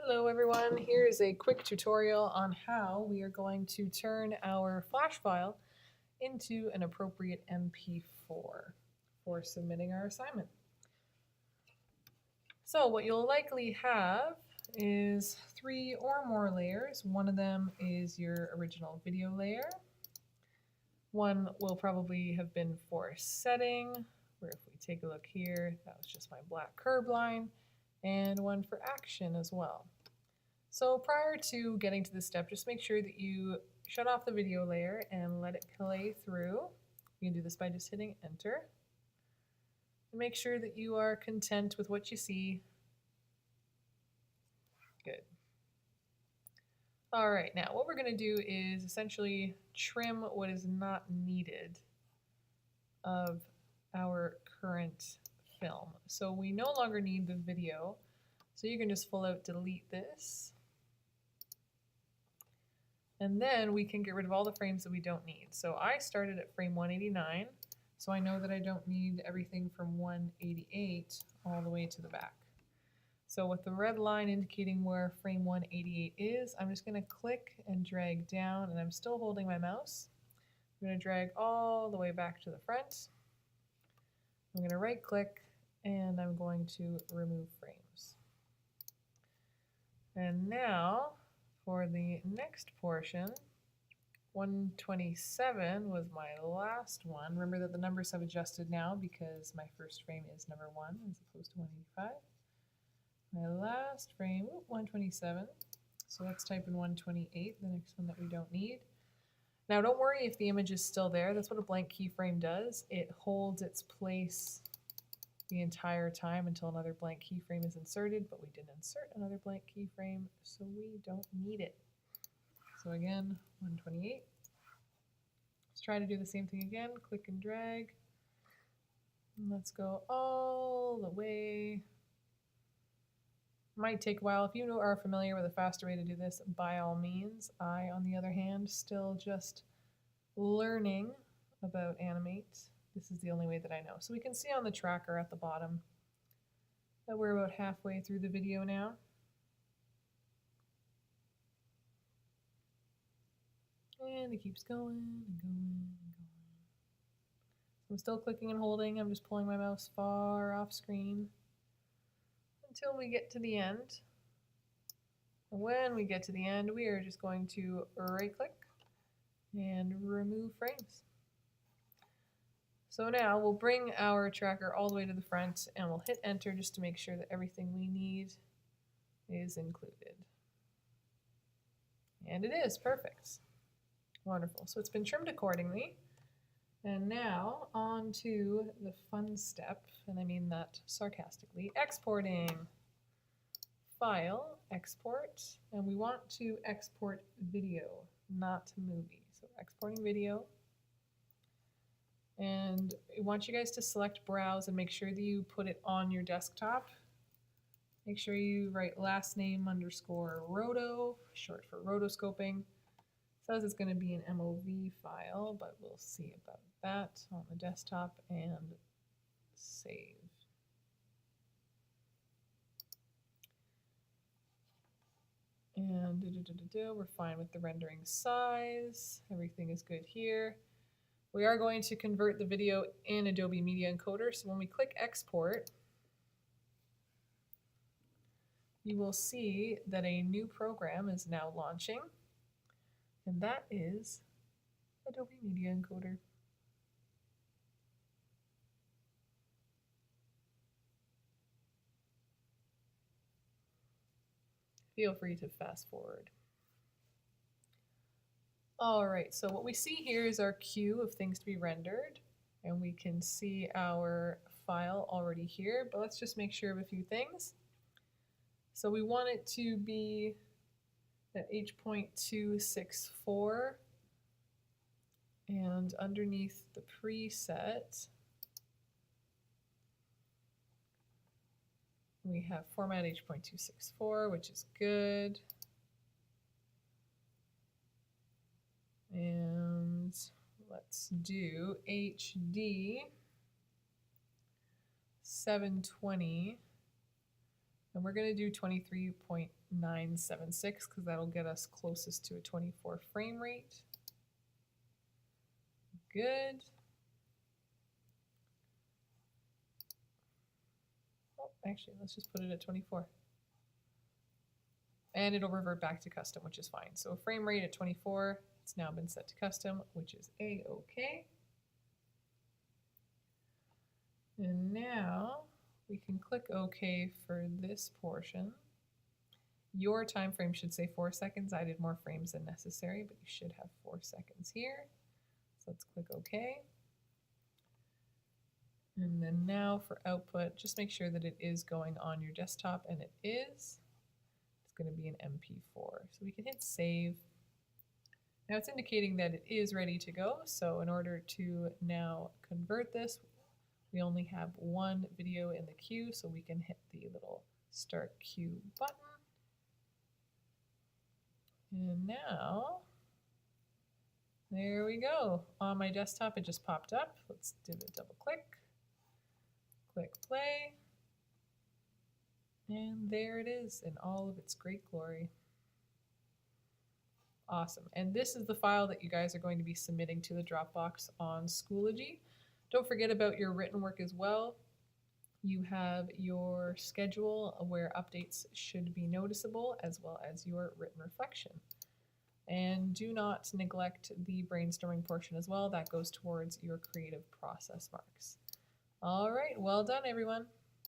Hello everyone, here is a quick tutorial on how we are going to turn our Flash file into an appropriate MP4 for submitting our assignment. So what you'll likely have is 3 or more layers. One of them is your original video layer. One will probably have been for setting, where if we take a look here, that was just my black curb line, and one for action as well. So prior to getting to this step, just make sure that you shut off the video layer and let it play through. You can do this by just hitting enter. And make sure that you are content with what you see. Good. All right, now what we're going to do is essentially trim what is not needed of our current film. So we no longer need the video, so you can just full out delete this. And then we can get rid of all the frames that we don't need. So I started at frame 189, so I know that I don't need everything from 188 all the way to the back. So with the red line indicating where frame 188 is, I'm just going to click and drag down, and I'm still holding my mouse. I'm going to drag all the way back to the front. I'm going to right click, and I'm going to remove frames. And now, for the next portion, 127 was my last one. Remember that the numbers have adjusted now because my first frame is number 1 as opposed to 185. My last frame, 127. So let's type in 128, the next one that we don't need. Now don't worry if the image is still there. That's what a blank keyframe does. It holds its place the entire time until another blank keyframe is inserted, but we didn't insert another blank keyframe, so we don't need it. So again, 128. Let's try to do the same thing again. Click and drag. And let's go all the way. Might take a while. If you are familiar with a faster way to do this, by all means. I, on the other hand, still just learning about Animate. This is the only way that I know. So we can see on the tracker at the bottom that we're about halfway through the video now. And it keeps going and going and going. So I'm still clicking and holding. I'm just pulling my mouse far off screen until we get to the end. And when we get to the end, we are just going to right click and remove frames. So now we'll bring our tracker all the way to the front and we'll hit enter just to make sure that everything we need is included. And it is, perfect. Wonderful. So it's been trimmed accordingly. And now on to the fun step, and I mean that sarcastically, exporting. File, export, and we want to export video, not movie. So exporting video. And I want you guys to select browse and make sure that you put it on your desktop. Make sure you write last name _ roto, short for rotoscoping. It says it's going to be an MOV file, but we'll see about that on the desktop and save. And we're fine with the rendering size. Everything is good here. We are going to convert the video in Adobe Media Encoder. So when we click export, you will see that a new program is now launching, and that is Adobe Media Encoder. Feel free to fast forward. All right, so what we see here is our queue of things to be rendered, and we can see our file already here, but let's just make sure of a few things. So we want it to be at H.264, and underneath the preset, we have format H.264, which is good. And let's do HD 720. And we're going to do 23.976 because that'll get us closest to a 24 frame rate. Good. Oh, actually, let's just put it at 24. And it'll revert back to custom, which is fine. So frame rate at 24, it's now been set to custom, which is A-OK. And now we can click OK for this portion. Your time frame should say 4 seconds. I did more frames than necessary, but you should have 4 seconds here. So let's click OK. And then now for output, just make sure that it is going on your desktop, and it is. It's going to be an MP4. So we can hit save. Now it's indicating that it is ready to go. So in order to now convert this, we only have one video in the queue, so we can hit the little start queue button. And now, there we go. On my desktop, it just popped up. Let's do a double click. Click play. And there it is in all of its great glory. Awesome. And this is the file that you guys are going to be submitting to the Dropbox on Schoology. Don't forget about your written work as well. You have your schedule where updates should be noticeable, as well as your written reflection. And do not neglect the brainstorming portion as well. That goes towards your creative process marks. All right, well done, everyone.